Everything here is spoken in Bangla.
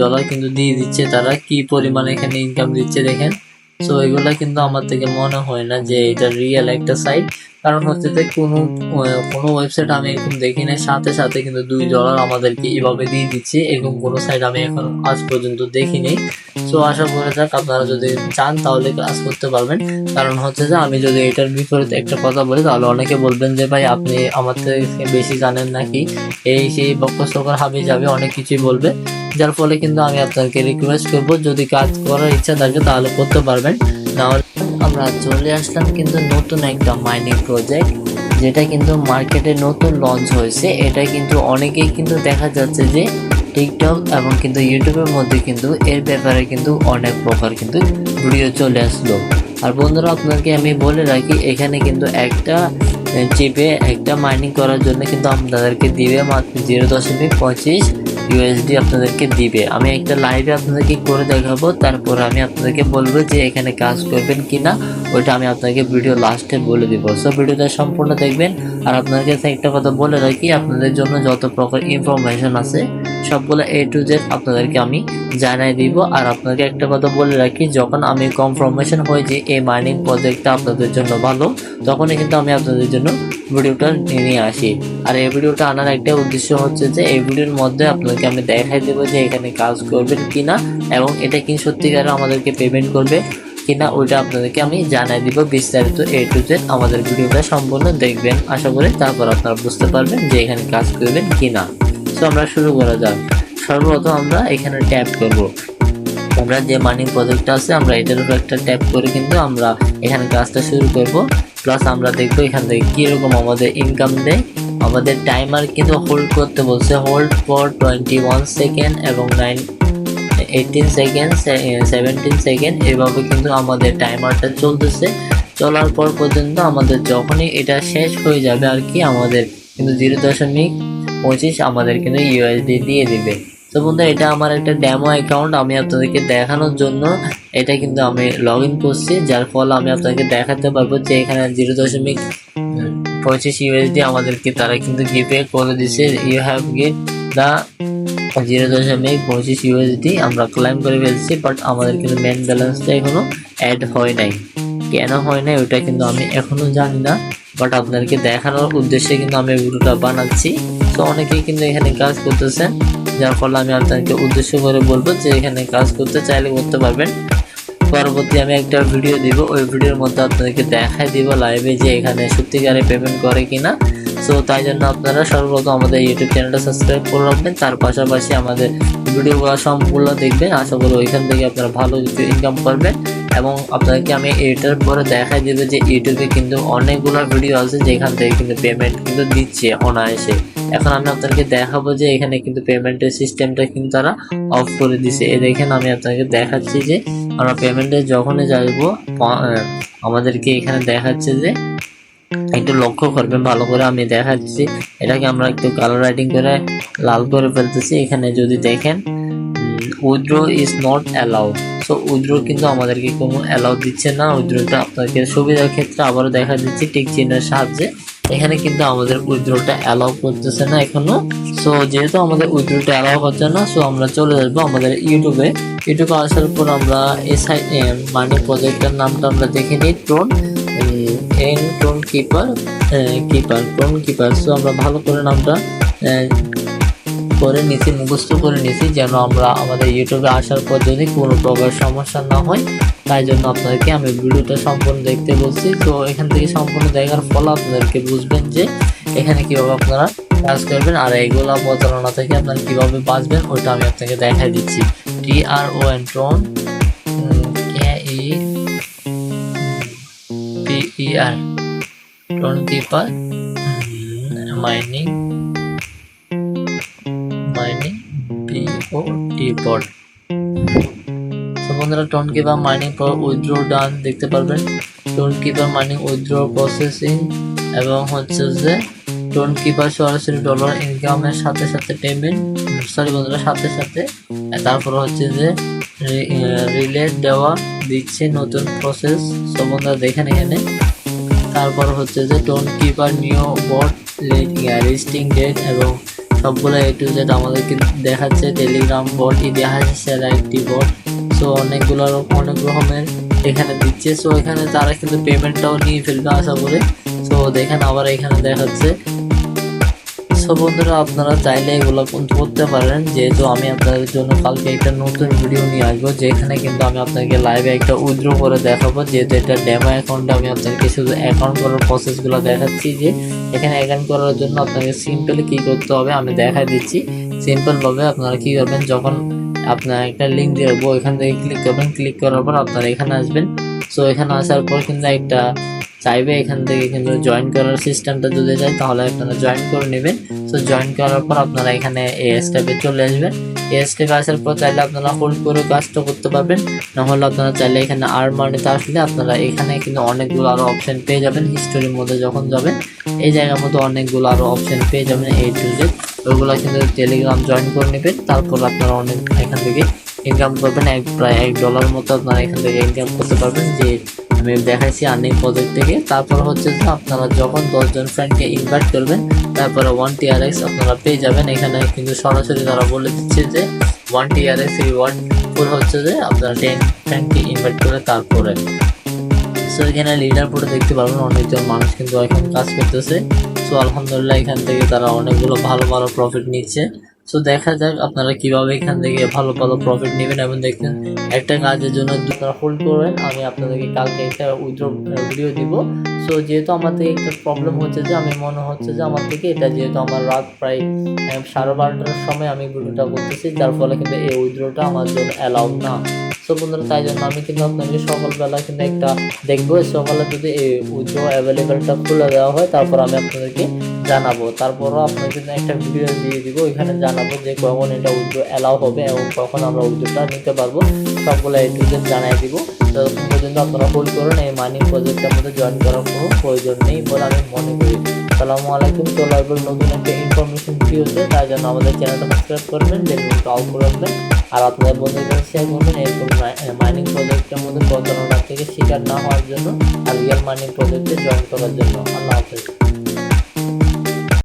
$2 কিন্তু দিয়ে দিচ্ছে তারা। কি পরিমাণে এখানে ইনকাম দিচ্ছে দেখেন। সো এগুলা কিন্তু আমার থেকে মনে হয় না যে এটা রিয়েল একটা সাইট, কারণ হচ্ছে যে কোনো ওয়েবসাইট আমি এরকম দেখি না সাথে সাথে কিন্তু $2 আমাদেরকে এভাবে দিয়ে দিচ্ছে, এরকম কোনো সাইট আমি এখন আজ পর্যন্ত দেখিনি। সো আশা করা যাক আপনারা যদি চান তাহলে কাজ করতে পারবেন। কারণ হচ্ছে যে আমি যদি এটার বিপরীতে একটা কথা বলি তাহলে অনেকে বলবেন যে ভাই আপনি আমার থেকে বেশি জানেন নাকি, এই সেই বকর হাবি যাবে অনেক কিছুই বলবে, যার ফলে কিন্তু আমি আপনাকে রিকোয়েস্ট করব যদি কাজ করার ইচ্ছা থাকে তাহলে করতে পারবেন। নাহলে আমরা চলে আসলাম কিন্তু নতুন একটা মাইনিং প্রজেক্ট, যেটা কিন্তু মার্কেটে নতুন লঞ্চ হয়েছে। এটা কিন্তু অনেকেই কিন্তু দেখা যাচ্ছে যে টিকটক এবং কিন্তু ইউটিউবের মধ্যে কিন্তু এর ব্যাপারে কিন্তু অনেক প্রকার কিন্তু ভিডিও চলে আসলো। আর বন্ধুরা আপনাকে আমি বলে রাখি, এখানে কিন্তু একটা চিপে একটা মাইনিং করার জন্য কিন্তু আপনাদেরকে দিবে মাত্র 0.25 USD আপনাদেরকে দিবে। আমি একটা লাইভে আপনাদেরকে করে দেখাবো, তারপর আমি আপনাদেরকে বলবো যে এখানে কাজ করবেন কিনা, ওইটা আমি আপনাকে ভিডিও লাস্টে বলে দিব। সো ভিডিওটা সম্পূর্ণ দেখবেন। আর আপনাদের কাছে একটা কথা বলে রাখি, আপনাদের জন্য যত প্রকার ইনফরমেশন আছে সবগুলো A to Z আপনাদেরকে আমি জানাই দিব। আর আপনাকে একটা কথা বলে রাখি, যখন আমি কনফার্মেশন হয়ে যে এই মাইনিং প্রজেক্টটা আপনাদের জন্য ভালো, তখনই কিন্তু আমি আপনাদের জন্য ভিডিওটা নিয়ে আসি। আর এই ভিডিওটা আনার একটা উদ্দেশ্য হচ্ছে যে এই ভিডিওর মধ্যে আপনাকে আমি দেখাই দেবো যে এখানে কাজ করবেন কিনা এবং এটা কি সত্যিকারে আমাদেরকে পেমেন্ট করবে কিনা, ওইটা আপনাদেরকে আমি জানাই দিব বিস্তারিত A to Z। আমাদের ভিডিওটা সম্পূর্ণ দেখবেন আশা করি, তারপর আপনারা বুঝতে পারবেন যে এখানে কাজ করবেন কিনা। তো আমরা শুরু করা যাক। সর্বপ্রথম আমরা এখানে ট্যাপ করব। আমরা যে মাইনিং প্রজেক্টটা আছে আমরা এটার উপর একটা ট্যাপ করে কিন্তু আমরা এখানে কাজটা শুরু করব। প্লাস আমরা দেখবো এখান থেকে কীরকম আমাদের ইনকাম দেয়। আমাদের টাইমার কিন্তু হোল্ড করতে বলছে, হোল্ড ফর 21 সেকেন্ড এবং 18 সেকেন্ড 17 সেকেন্ড, এভাবে কিন্তু আমাদের টাইমারটা চলতেছে। চলার পর পর্যন্ত আমাদের যখনই এটা শেষ হয়ে যাবে আর কি, আমাদের কিন্তু 0.25 আমাদের কিন্তু USD দিয়ে দিবে। তো বন্ধু এটা আমার একটা ডেমো অ্যাকাউন্ট, আমি আপনাদেরকে দেখানোর জন্য এটা কিন্তু আমি লগ ইন করছি, যার ফলে আমি আপনাদেরকে দেখাতে পারবো যে এখানে 0.25 USD আমাদেরকে তারা কিন্তু গিভে করে দিছে। You have get the 0.25 USD আমরা ক্লেম করে ফেলছি, বাট আমাদের কিন্তু মেন ব্যালেন্সটা এখনো অ্যাড হয় নাই। কেন হয় নাই ওটা কিন্তু আমি এখনো জানি না, বাট আপনাদেরকে দেখানোর উদ্দেশ্যে কিন্তু আমি ভিডিওটা বানাচ্ছি। তো অনেকেই কিন্তু এখানে কাজ করতেছেন, যার ফলে আমি আপনাদেরকে উদ্দেশ্য করে বলবো যে এখানে কাজ করতে চাইলে করতে পারবেন। পরবর্তী আমি একটা ভিডিও দিব, ওই ভিডিওর মধ্যে আপনাদেরকে দেখাই দিব লাইভে যে এখানে সত্যিকারে পেমেন্ট করে কিনা। সো তাই জন্য আপনারা সর্বপ্রথম আমাদের ইউটিউব চ্যানেলটা সাবস্ক্রাইব করে রাখবেন, তার পাশাপাশি আমাদের ভিডিওগুলো সম্পূর্ণ দেখবেন। আশা করি ওইখান থেকে আপনারা ভালো কিছু ইনকাম করবেন। এবং আপনাদেরকে আমি এটার পরে দেখাই দেবো যে ইউটিউবে কিন্তু অনেকগুলো ভিডিও আছে যেখান থেকে কিন্তু পেমেন্ট কিন্তু দিচ্ছে অনায়াসে। এখন আমি আপনাদেরকে দেখাবো যে এখানে কিন্তু পেমেন্টের সিস্টেমটা কিন্তু তারা অফ করে দিছে। এই দেখেন আমি আপনাকে দেখাচ্ছি যে আমরা পেমেন্টে যখনই যাইবো আমাদেরকে এখানে দেখাচ্ছে যে একটু লক্ষ্য করবেন ভালো করে, আমি দেখাচ্ছি এটাকে আমরা একটু কালার রাইটিং করে লাল করে ফেলতেছি। এখানে যদি দেখেন withdraw is not allow, so withdraw কিন্তু আমাদেরকে কোনো অ্যালাউ দিচ্ছে না। উইথড্রটা আপনাকে সুবিধার ক্ষেত্রে আবারও দেখা দিচ্ছি টিক চিহ্নের সাহায্যে। এখানে কিন্তু আমাদের উইথড্রটা অ্যালাউ করতেছে না এখনো। সো যেহেতু আমাদের উইথড্রটা অ্যালাউ হচ্ছে না, সো আমরা চলে আসবো আমাদের ইউটিউবে আসার পর আমরা মানি প্রজেক্টের নামটা আমরা দেখে নিই, TonKeeper। সো আমরা ভালো করে নামটা করে নিছি, মুখস্থ করে নিছি, যেন আমরা আমাদের ইউটিউবে আসার পর যদি কোনো প্রকার সমস্যা না হয়। তাই জন্য আপনাদেরকে আমি ভিডিওটা সম্পূর্ণ দেখতে বলছি। তো এখান থেকে সম্পূর্ণ দেখার ফলে আপনাদেরকে বুঝবেন যে এখানে কিভাবে আপনারা কাজ করবেন আর এইগুলা প্রতারণা থেকে আপনারা কিভাবে বাঁচবেন, ওইটা আমি আপনাকে দেখাই দিচ্ছি। TonKeeper mining bot। তো বন্ধুরা TonKeeper মাইনিং ফর উইথড্র ডান দেখতে পারবেন, TonKeeper মাইনিং উইথড্র প্রসেসিং এবং হচ্ছে যে TonKeeper সরাসরি ডলার ইনকামের সাথে সাথে পেমেন্ট, বন্ধুরা সাথে সাথে তারপর হচ্ছে যে রিলেট দেওয়া দিচ্ছে নতুন প্রসেস। তো বন্ধুরা দেখেন এখানে তারপর হচ্ছে যে TonKeeper new bot listing date এবং সবগুলো A to Z আমাদেরকে দেখাচ্ছে। টেলিগ্রাম বট, ইতিহাস সেরা একটি বট। সো অনেক রকমের এখানে দিচ্ছে। সো এখানে তারা কিন্তু পেমেন্টটাও নিয়ে ফেলবে আশা করে। সো দেখেন আবার এখানে দেখাচ্ছে। সো বন্ধুরা, আপনারা চাইলে এগুলো করতে পারেন, যেহেতু আমি আপনাদের জন্য কালকে একটা নতুন ভিডিও নিয়ে আসবো, যেখানে কিন্তু আমি আপনাকে লাইভে একটা উইথড্র করে দেখাবো। যেহেতু এটা ডেমো অ্যাকাউন্টে আমি আপনাকে শুধু অ্যাকাউন্ট করার প্রসেসগুলো দেখাচ্ছি। যে এখানে অ্যাকাউন্ট করার জন্য আপনাকে সিম্পলি কী করতে হবে আমি দেখাই দিচ্ছি। সিম্পলভাবে আপনারা কী করবেন, যখন আপনার একটা লিঙ্ক দিয়ে দেবো, এখান থেকে ক্লিক করবেন। ক্লিক করার পর আপনারা এখানে আসবেন। সো এখানে আসার পর কিন্তু একটা চাইবে এখান থেকে কিন্তু জয়েন করার সিস্টেমটা যদি যায় তাহলে আপনারা জয়েন করে নেবেন। সো জয়েন করার পর আপনারা এখানে এই স্টেপে চলে আসবেন। এই স্টেপে আসার পর চাইলে আপনারা হোল্ড করে কাজটা করতে পারবেন, নাহলে আপনারা চাইলে এখানে আর মানিতে আসলে আপনারা এখানে কিন্তু অনেকগুলো আরও অপশন পেয়ে যাবেন। হিস্টোরির মধ্যে যখন যাবেন এই জায়গার মধ্যে অনেকগুলো আরও অপশন পেয়ে যাবেন A to Z। ওইগুলো কিন্তু টেলিগ্রাম জয়েন করে নেবেন। তারপর আপনারা অনেক এখান থেকে ইনকাম করবেন। প্রায় $1 মতো আপনারা এখান থেকে ইনকাম করতে পারবেন, যে আমি দেখাইছি আর্নিং প্রজেক্ট থেকে। তারপর হচ্ছে যে আপনারা যখন 10 জন ফ্রেন্ডকে ইনভাইট করবেন তারপরে 1 TRX আপনারা পেয়ে যাবেন। এখানে কিন্তু সরাসরি তারা বলে দিচ্ছে যে 1 TRX রিওয়ার্ড ফুল হচ্ছে যে আপনারা 10 ফ্রেন্ডকে ইনভাইট করে তারপরে। সো এখানে লিডার বোর্ডে দেখতে পারবেন অনেকজন মানুষ কিন্তু এখন কাজ করতেছে। সো আলহামদুলিল্লাহ এখান থেকে তারা অনেকগুলো ভালো প্রফিট নিচ্ছে। সো দেখা যাক আপনারা কিভাবে এখান থেকে ভালো প্রফিট নেবেন। এবং দেখবেন একটা কাজের জন্য আপনারা হোল্ড করবেন, আমি আপনাদেরকে কালকে একটা উইথড্র ভিডিও দিব। সো যেহেতু আমার থেকে একটা প্রবলেম হচ্ছে যে আমি মনে হচ্ছে যে আমার থেকে এটা, যেহেতু আমার রাত প্রায় 12:30টার সময় আমি ভিডিওটা করতেছি, যার ফলে কিন্তু এই উইথড্রটা আমার জন্য অ্যালাউড না। সো বন্ধুরা, তাই জন্য আমি কিন্তু আপনাকে সকালবেলা কিন্তু একটা দেখবো, সকালে যদি এই উইথড্র অ্যাভেলেবেলটা খুলে দেওয়া হয় তারপর আমি আপনাদেরকে জানাবো। তারপরও আপনাকে কিন্তু একটা ভিডিও দিয়ে দিব, এখানে জানাবো যে কখন এটা উইথড্র অ্যালাউ হবে এবং কখন আমরা উইথড্রটা নিতে পারবো। সবগুলো A to Z জানাই দিব। ততক্ষণ পর্যন্ত আপনারা হোল্ড করুন। এই মাইনিং প্রজেক্টের মধ্যে জয়েন করার কোনো প্রয়োজন নেই বলে আমি মনে করি। আসসালামু আলাইকুম। চলে আসবেন নতুন একটা ইনফরমেশন ভিডিওতে, তাই জন্য আমাদের চ্যানেলটা সাবস্ক্রাইব করবেন, বেল বাটনটা অল করে রাখবেন, আর আপনাদের বন্ধুদের শেয়ার করবেন এরকম মাইনিং প্রজেক্টের মধ্যে প্রতারণা থেকে শিকার না হওয়ার জন্য আর রিয়েল মাইনিং প্রজেক্টে জয়েন করার জন্য। আল্লাহ হাফেজ।